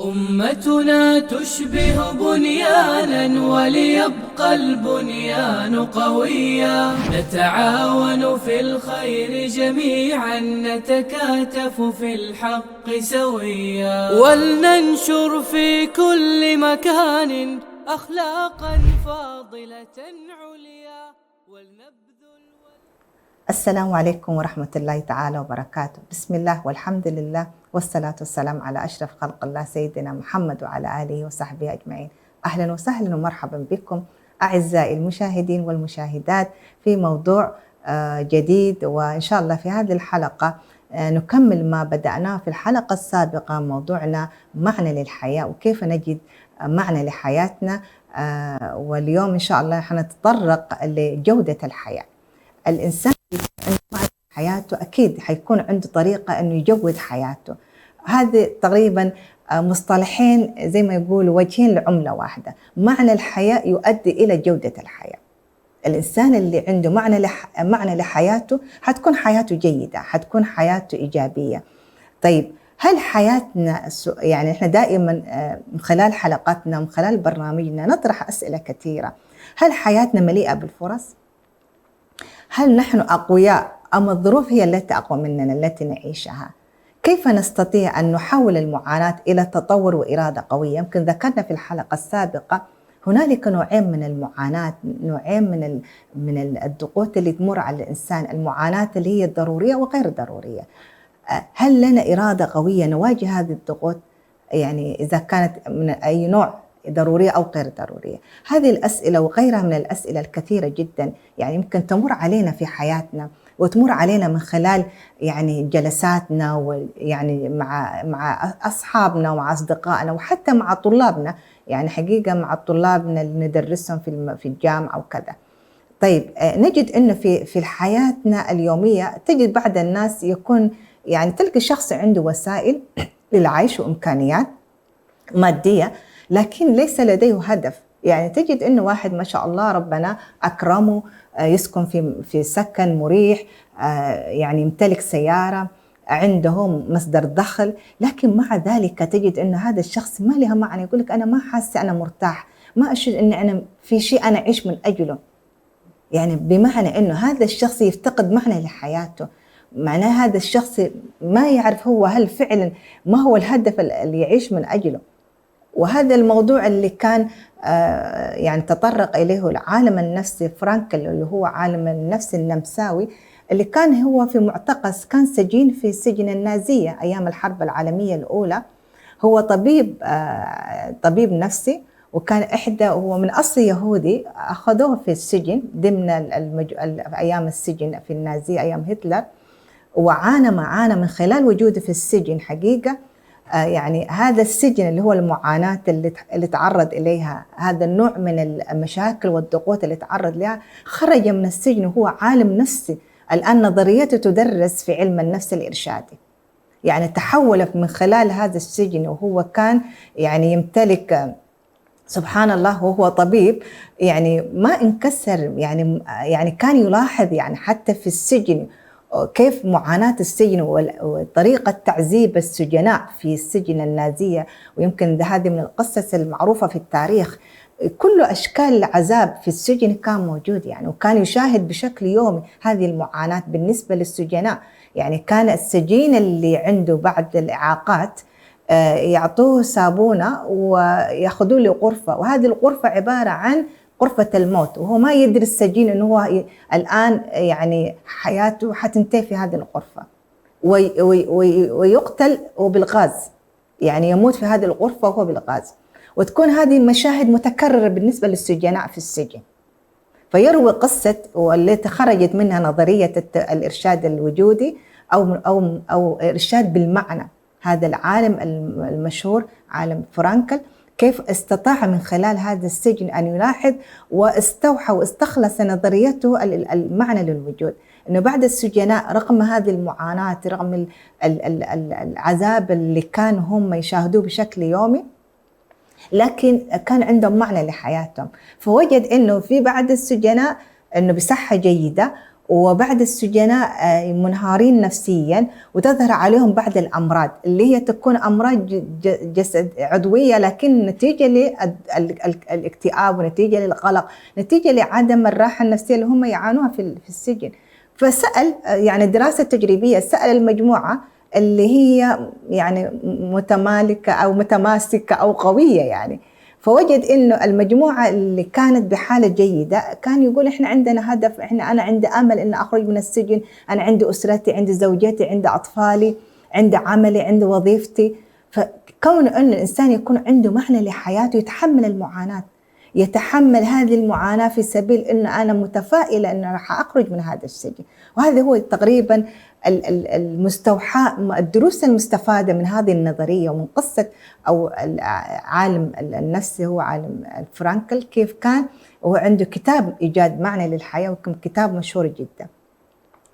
أمتنا تشبه بنيانا وليبقى البنيان قويا، نتعاون في الخير جميعا، نتكاتف في الحق سويا، ولننشر في كل مكان أخلاقا فاضلة عليا السلام عليكم ورحمة الله تعالى وبركاته. بسم الله والحمد لله والصلاة والسلام على أشرف خلق الله سيدنا محمد وعلى آله وصحبه أجمعين. أهلا وسهلا ومرحبا بكم أعزائي المشاهدين والمشاهدات في موضوع جديد، وإن شاء الله في هذه الحلقة نكمل ما بدأناه في الحلقة السابقة، موضوعنا معنى للحياة وكيف نجد معنى لحياتنا. واليوم إن شاء الله حنتطرق لجودة الحياة. الإنسان عنده معنى حياته أكيد حيكون عنده طريقة أنه يجود حياته. هذه تقريبا مصطلحين زي ما يقولوا وجهين لعملة واحدة. معنى الحياة يؤدي إلى جودة الحياة. الإنسان اللي عنده معنى لحياته حتكون حياته جيدة، حتكون حياته إيجابية. طيب هل حياتنا يعني إحنا دائما من خلال حلقاتنا ومن خلال برنامجنا نطرح أسئلة كثيرة. هل حياتنا مليئة بالفرص؟ هل نحن أقوياء أم الظروف هي التي أقوى مننا التي نعيشها؟ كيف نستطيع أن نحول المعاناة إلى تطور وإرادة قوية؟ يمكن ذكرنا في الحلقة السابقة هنالك نوعين من المعاناة، نوعين من الضغوط اللي تمر على الإنسان، المعاناة اللي هي ضرورية وغير ضرورية. هل لنا إرادة قوية نواجه هذه الضغوط؟ يعني إذا كانت من أي نوع، ضرورية أو غير ضرورية. هذه الأسئلة وغيرها من الأسئلة الكثيرة جدا يعني يمكن تمر علينا في حياتنا وتمر علينا من خلال يعني جلساتنا ويعني مع أصحابنا ومع أصدقائنا وحتى مع طلابنا، يعني حقيقة مع طلابنا اللي ندرسهم في الجامعة وكذا. طيب نجد إنه في حياتنا اليومية تجد بعض الناس يكون يعني تلقى شخص عنده وسائل للعيش وإمكانيات مادية، لكن ليس لديه هدف. يعني تجد إنه واحد ما شاء الله ربنا أكرمه، يسكن في سكن مريح، يعني يمتلك سيارة، عنده مصدر دخل، لكن مع ذلك تجد إنه هذا الشخص ما له معنى. يقول لك أنا ما حاسة أنا مرتاح، ما أشعر إن أنا في شيء أنا أعيش من أجله. يعني بمعنى إنه هذا الشخص يفتقد معنى لحياته. معناه هذا الشخص ما يعرف هو هل فعلا ما هو الهدف اللي يعيش من أجله. وهذا الموضوع اللي كان يعني تطرق إليه العالم النفسي فرانكل، اللي هو عالم النفس النمساوي، اللي كان هو في معتقل، كان سجين في سجن النازية أيام الحرب العالمية الأولى. هو طبيب نفسي، وكان هو من أصل يهودي، أخذوه في السجن ضمن أيام السجن في النازية أيام هتلر، وعانى من خلال وجوده في السجن حقيقة. يعني هذا السجن اللي هو المعاناة اللي تعرض إليها، هذا النوع من المشاكل والضغوط اللي تعرض لها، خرج من السجن وهو عالم نفسي. الآن نظريته تدرس في علم النفس الإرشادي. يعني تحول من خلال هذا السجن، وهو كان يعني يمتلك سبحان الله وهو طبيب، يعني ما انكسر. يعني كان يلاحظ يعني حتى في السجن كيف معاناة السجن وطريقة تعذيب السجناء في السجن النازية. ويمكن هذه من القصص المعروفة في التاريخ. كل أشكال العذاب في السجن كان موجود يعني، وكان يشاهد بشكل يومي هذه المعاناة بالنسبة للسجناء. يعني كان السجين اللي عنده بعض الإعاقات يعطوه صابونة ويأخذوا له غرفة، وهذه الغرفة عبارة عن غرفة الموت، وهو ما يدري السجين أنه هو الآن يعني حياته حتنتهي في هذه الغرفة، ويقتل وبالغاز، يعني يموت في هذه الغرفة وهو بالغاز. وتكون هذه المشاهد متكررة بالنسبة للسجناء في السجن. فيروي قصة والتي خرجت منها نظرية الإرشاد الوجودي أو إرشاد بالمعنى. هذا العالم المشهور عالم فرانكل كيف استطاع من خلال هذا السجن أن يلاحظ واستوحى واستخلص نظريته المعنى للوجود. أنه بعد السجناء رغم هذه المعاناة، رغم العذاب اللي كانوا هم يشاهدوه بشكل يومي، لكن كان عندهم معنى لحياتهم. فوجد أنه في بعض السجناء أنه بصحة جيدة، وبعد السجناء منهارين نفسيا، وتظهر عليهم بعض الأمراض اللي هي تكون أمراض جسد عضوية، لكن نتيجة للاكتئاب ونتيجة للقلق، نتيجة لعدم الراحة النفسية اللي هم يعانوها في السجن. فسأل يعني دراسة تجريبية، سأل المجموعة اللي هي يعني متمالكة أو متماسكة أو قوية يعني، فوجد إنه المجموعة اللي كانت بحالة جيدة كان يقول إحنا عندنا هدف، أنا عندي أمل إن أخرج من السجن، أنا عندي أسرتي، عندي زوجتي، عندي أطفالي، عندي عملي، عندي وظيفتي. فكون إن الإنسان يكون عنده معنى لحياته، يتحمل المعاناة، يتحمل هذه المعاناة في سبيل إن أنا متفائلة إن راح أخرج من هذا السجن. وهذا هو تقريبا المستوحى، الدروس المستفادة من هذه النظرية ومن قصة أو عالم النفس هو عالم فرانكل، كيف كان وهو عنده كتاب إيجاد معنى للحياة، وكم كتاب مشهور جدا.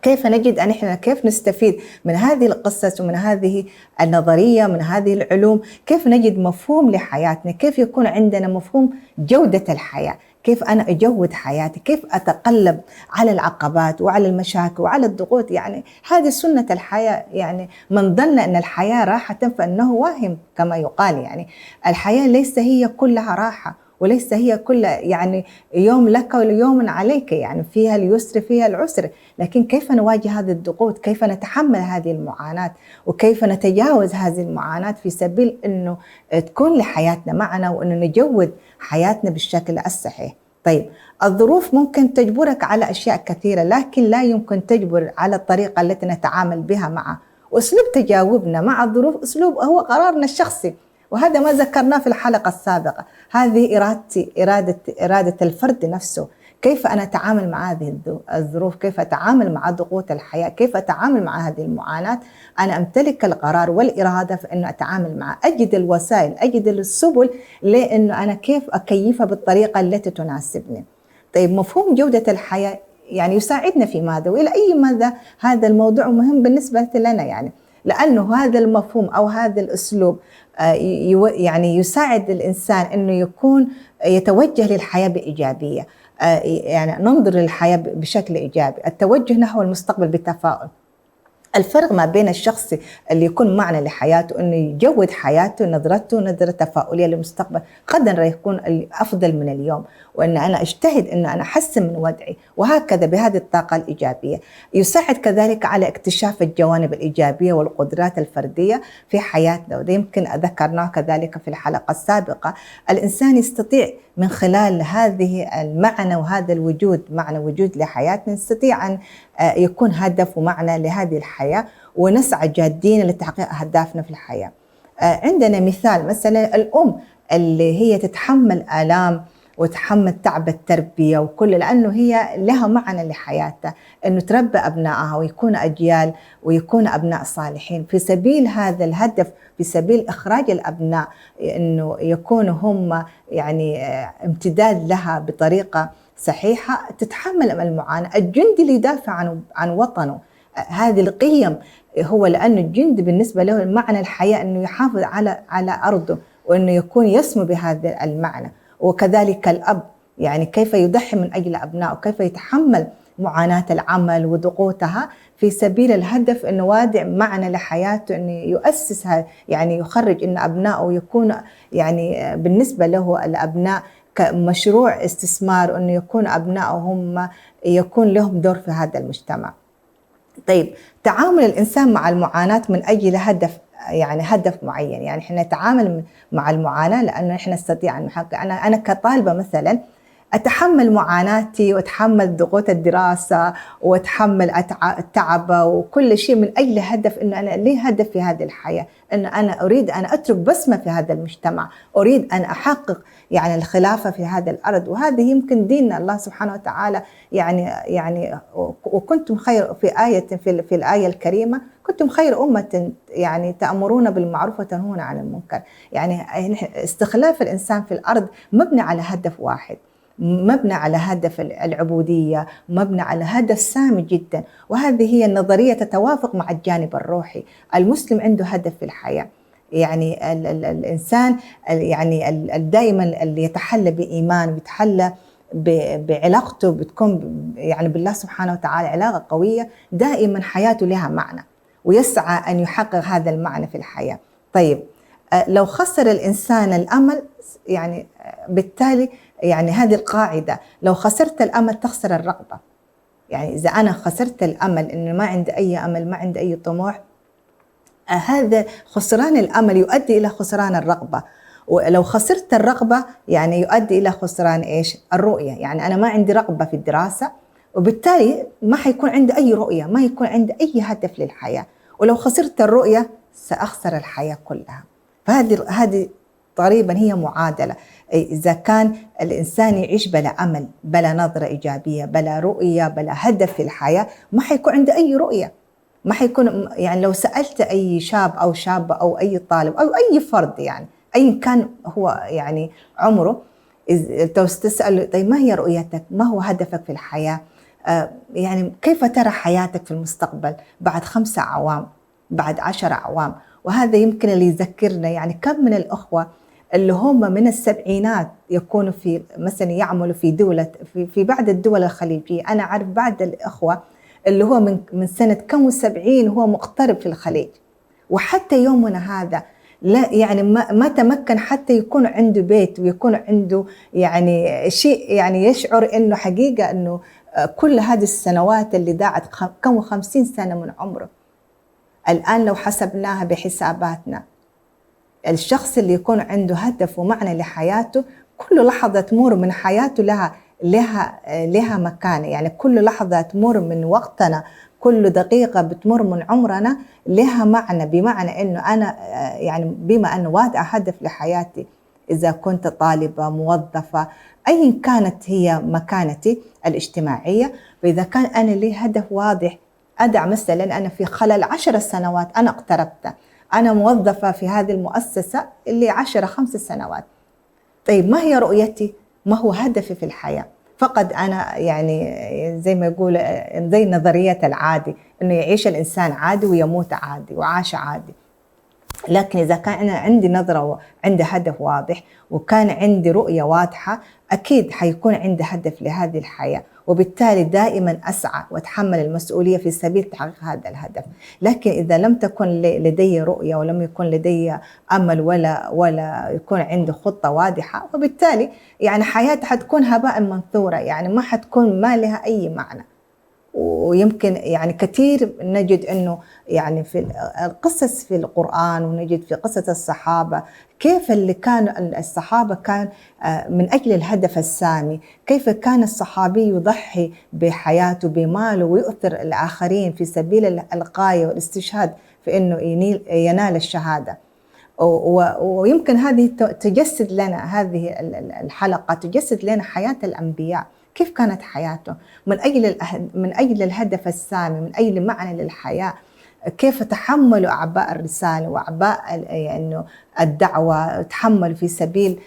كيف نجد أن إحنا كيف نستفيد من هذه القصص ومن هذه النظرية، من هذه العلوم، كيف نجد مفهوم لحياتنا، كيف يكون عندنا مفهوم جودة الحياة، كيف أنا أجود حياتي، كيف أتقلب على العقبات وعلى المشاكل وعلى الضغوط. يعني هذه سنة الحياة. يعني من ظن أن الحياة راحة فإنه واهم كما يقال. يعني الحياة ليس هي كلها راحة، وليس هي كل يعني يوم لك ويوم عليك، يعني فيها اليسر فيها العسر. لكن كيف نواجه هذه الضغوط، كيف نتحمل هذه المعاناة، وكيف نتجاوز هذه المعاناة في سبيل أنه تكون لحياتنا معنى، وأنه نجود حياتنا بالشكل الصحيح. طيب، الظروف ممكن تجبرك على أشياء كثيرة، لكن لا يمكن تجبر على الطريقة التي نتعامل بها معها. وأسلوب تجاوبنا مع الظروف أسلوب هو قرارنا الشخصي، وهذا ما ذكرناه في الحلقة السابقة. هذه إرادة الفرد نفسه، كيف أنا أتعامل مع هذه الظروف، كيف أتعامل مع ضغوط الحياة، كيف أتعامل مع هذه المعاناة. أنا أمتلك القرار والإرادة في أنه أتعامل معها، أجد الوسائل، أجد السبل لأنه أنا كيف أكيفها بالطريقة التي تناسبني. طيب، مفهوم جودة الحياة يعني يساعدنا في ماذا، وإلى أي مدى هذا الموضوع مهم بالنسبة لنا، يعني لأنه هذا المفهوم أو هذا الأسلوب يعني يساعد الإنسان أنه يكون يتوجه للحياة بإيجابية، يعني ننظر للحياة بشكل إيجابي، التوجه نحو المستقبل بتفاؤل. الفرق ما بين الشخص اللي يكون معنى لحياته أنه يجود حياته، نظرته نظرة تفاؤلية للمستقبل، قدر يكون أفضل من اليوم، وأن أنا أجتهد أن أنا أحسن من وضعي، وهكذا بهذه الطاقة الإيجابية. يساعد كذلك على اكتشاف الجوانب الإيجابية والقدرات الفردية في حياتنا، وده يمكن ذكرناه كذلك في الحلقة السابقة. الإنسان يستطيع من خلال هذه المعنى وهذا الوجود، معنى وجود لحياتنا، نستطيع أن يكون هدف ومعنى لهذه الحياة، ونسعى جادين لتحقيق أهدافنا في الحياة. عندنا مثال مثلا الأم اللي هي تتحمل آلام وتحمل تعب التربية وكل، لأنه هي لها معنى لحياتها، أنه تربى أبنائها ويكون أجيال ويكون أبناء صالحين في سبيل هذا الهدف، في سبيل إخراج الأبناء أنه يكونوا هم يعني امتداد لها بطريقة صحيحة. تتحمل المعاناة. الجندي اللي يدافع عن وطنه، هذه القيم هو، لأن الجندي بالنسبة له معنى الحياة أنه يحافظ على أرضه، وأنه يكون يسمو بهذا المعنى. وكذلك الأب، يعني كيف يضحي من أجل أبنائه، كيف يتحمل معاناة العمل وضغوطها في سبيل الهدف أنه وادع معنى لحياته، أنه يؤسسها، يعني يخرج أن أبنائه يكون يعني بالنسبة له الأبناء كمشروع استثمار، أنه يكون أبنائهم يكون لهم دور في هذا المجتمع. طيب، تعامل الإنسان مع المعاناة من أجل هدف، يعني هدف معين. يعني إحنا نتعامل مع المعاناة لأنه إحنا نستطيع أن نحقق. أنا كطالبة مثلا أتحمل معاناتي وأتحمل ضغوط الدراسة وأتحمل التعب وكل شيء من أجل هدف، إنه أنا لي هدف في هذه الحياة، إنه أنا أريد أن أترك بصمة في هذا المجتمع، أريد أن أحقق يعني الخلافة في هذا الأرض. وهذه يمكن دين الله سبحانه وتعالى، يعني وكنتم خير في آية في الآية الكريمة، كنتم خير أمة يعني تأمرون بالمعروف وتنهون عن المنكر. يعني استخلاف الإنسان في الأرض مبني على هدف واحد، مبنى على هدف العبودية، مبنى على هدف سامي جدا. وهذه هي النظرية تتوافق مع الجانب الروحي. المسلم عنده هدف في الحياة، يعني الإنسان يعني دائما اللي يتحلى بإيمان ويتحلى بعلاقته بتكون يعني بالله سبحانه وتعالى علاقة قوية، دائما حياته لها معنى ويسعى أن يحقق هذا المعنى في الحياة. طيب لو خسر الإنسان الأمل، يعني بالتالي يعني هذه القاعدة، لو خسرت الأمل تخسر الرغبة. يعني إذا أنا خسرت الأمل، إنه ما عندي أي أمل، ما عندي أي طموح، هذا خسران الأمل يؤدي إلى خسران الرغبة، ولو خسرت الرغبة يعني يؤدي إلى خسران إيش؟ الرؤية. يعني أنا ما عندي رغبة في الدراسة، وبالتالي ما حيكون عندي أي رؤية، ما يكون عندي أي هدف للحياة. ولو خسرت الرؤية سأخسر الحياة كلها. فهذه تقريبا هي معادلة. إذا كان الإنسان يعيش بلا أمل، بلا نظرة إيجابية، بلا رؤية، بلا هدف في الحياة، ما حيكون عنده أي رؤية. ما حيكون، يعني لو سألت أي شاب أو شابة أو أي طالب أو أي فرد، يعني أي كان هو يعني عمره، تسأله طيب ما هي رؤيتك؟ ما هو هدفك في الحياة؟ يعني كيف ترى حياتك في المستقبل بعد 5 أعوام، بعد 10 أعوام؟ وهذا يمكن اللي يذكرنا يعني كم من الأخوة اللي هم من السبعينات يكونوا في مثلا يعملوا في دولة في بعض الدول الخليجية. أنا أعرف بعض الأخوة اللي هو من سنة كم 70 هو مغترب في الخليج، وحتى يومنا هذا لا يعني ما تمكن حتى يكون عنده بيت ويكون عنده يعني شيء يعني يشعر إنه حقيقة إنه كل هذه السنوات اللي ضاعت كم 50 سنة من عمره. الآن لو حسبناها بحساباتنا، الشخص اللي يكون عنده هدف ومعنى لحياته، كل لحظة تمر من حياته لها مكانة. يعني كل لحظة تمر من وقتنا، كل دقيقة بتمر من عمرنا لها معنى، بمعنى إنه أنا يعني بما أنه واضع هدف لحياتي، إذا كنت طالبة، موظفة، أي كانت هي مكانتي الاجتماعية، فإذا كان أنا لي هدف واضح، أدع مثلا أنا في خلال 10 سنوات أنا اقتربت، أنا موظفة في هذه المؤسسة اللي 5 سنوات. طيب ما هي رؤيتي؟ ما هو هدفي في الحياة؟ فقد أنا يعني زي ما يقول زي نظرية العادي، إنه يعيش الإنسان عادي ويموت عادي وعاش عادي. لكن إذا كان أنا عندي نظرة، عندي هدف واضح، وكان عندي رؤية واضحة، أكيد حيكون عندي هدف لهذه الحياة، وبالتالي دائما أسعى وأتحمل المسؤولية في سبيل تحقيق هذا الهدف. لكن إذا لم تكن لدي رؤية، ولم يكن لدي أمل، ولا يكون عندي خطة واضحة، وبالتالي يعني حياتي حتكون هباء منثورة، يعني ما حتكون ما لها أي معنى. ويمكن يعني كثير نجد أنه يعني في القصص في القرآن، ونجد في قصة الصحابة كيف اللي كان الصحابة كان من أجل الهدف السامي، كيف كان الصحابي يضحي بحياته بماله ويؤثر الآخرين في سبيل الغاية والاستشهاد في أنه ينال الشهادة. ويمكن هذه تجسد لنا، هذه الحلقة تجسد لنا حياة الأنبياء، كيف كانت حياته من أجل الهدف السامي، من أجل معنى للحياة، كيف تحملوا أعباء الرسالة وأعباء يعني الدعوة، تحملوا في سبيل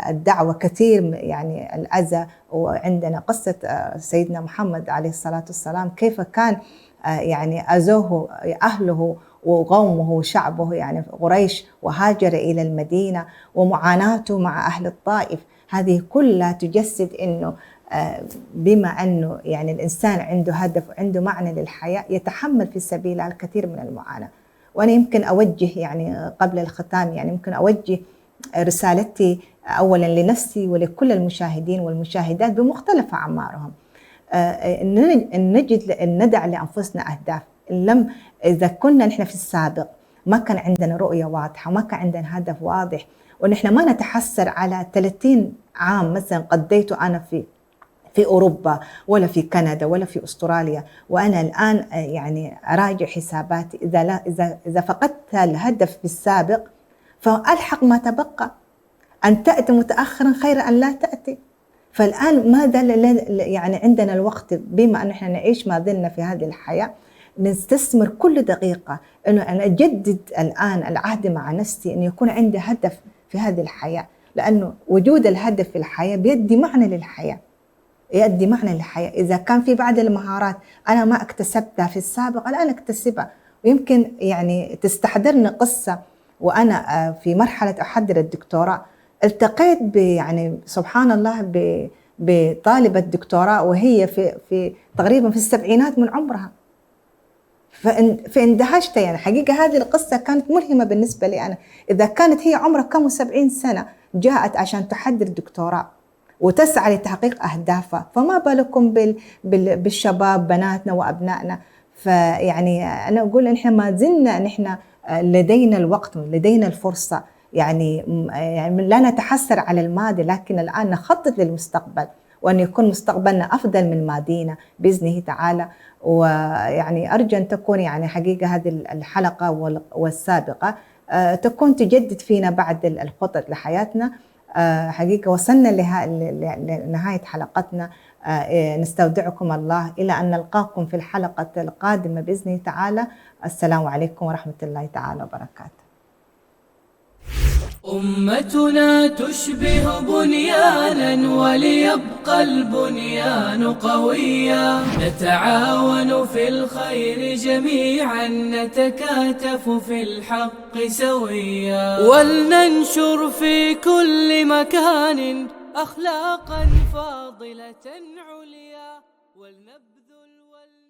الدعوة كثير يعني الأذى. وعندنا قصة سيدنا محمد عليه الصلاة والسلام، كيف كان يعني أذوه أهله وقومه وشعبه، يعني قريش، وهاجر إلى المدينة، ومعاناته مع أهل الطائف. هذه كلها تجسد إنه بما أنه يعني الإنسان عنده هدف وعنده معنى للحياة، يتحمل في سبيلها الكثير من المعاناة. وأنا يمكن أوجه يعني قبل الختام، يعني يمكن أوجه رسالتي أولا لنفسي ولكل المشاهدين والمشاهدات بمختلف أعمارهم، أن ندع لأنفسنا أهداف. إذا كنا نحن في السابق ما كان عندنا رؤية واضحة، وما كان عندنا هدف واضح، ونحن ما نتحسر على 30 عام مثلا قضيته أنا في أوروبا، ولا في كندا، ولا في أستراليا، وأنا الآن يعني أراجع حساباتي، إذا فقدت الهدف في السابق فألحق ما تبقى. أن تأتي متأخرا خير أن لا تأتي. فالآن ماذا يعني عندنا الوقت، بما أن احنا نعيش ما زلنا في هذه الحياة، نستثمر كل دقيقة أنه أنا أجدد الآن العهد مع نفسي أن يكون عندي هدف في هذه الحياة، لأنه وجود الهدف في الحياة بيدي معنى للحياة، يؤدي معنى للحياة. إذا كان في بعض المهارات أنا ما اكتسبتها في السابق الآن اكتسبها. ويمكن يعني تستحضرني قصة، وأنا في مرحلة أحضر الدكتوراه التقيت يعني سبحان الله بطالبة دكتوراه وهي في تقريبا في السبعينات من عمرها. فاندهشت، يعني حقيقة هذه القصة كانت ملهمة بالنسبة لي أنا. إذا كانت هي عمرها كم 70 سنة جاءت عشان تحضر دكتوراه وتسعى لتحقيق أهدافها، فما بالكم بالشباب بناتنا وأبنائنا. فيعني أنا أقول إن إحنا ما زلنا نحن لدينا الوقت، لدينا الفرصة، يعني لا نتحسر على الماضي، لكن الآن نخطط للمستقبل، وأن يكون مستقبلنا أفضل من ماضينا بإذنه تعالى. ويعني أرجو أن تكون يعني حقيقة هذه الحلقة والسابقة تكون تجدد فينا بعض الخطط لحياتنا. حقيقة وصلنا لنهاية حلقتنا. نستودعكم الله إلى أن نلقاكم في الحلقة القادمة بإذنه تعالى. السلام عليكم ورحمة الله تعالى وبركاته. أمتنا تشبه بنيانا وليبقى البنيان قويا، نتعاون في الخير جميعا، نتكاتف في الحق سويا، ولننشر في كل مكان أخلاقا فاضلة عليا، ولنبذل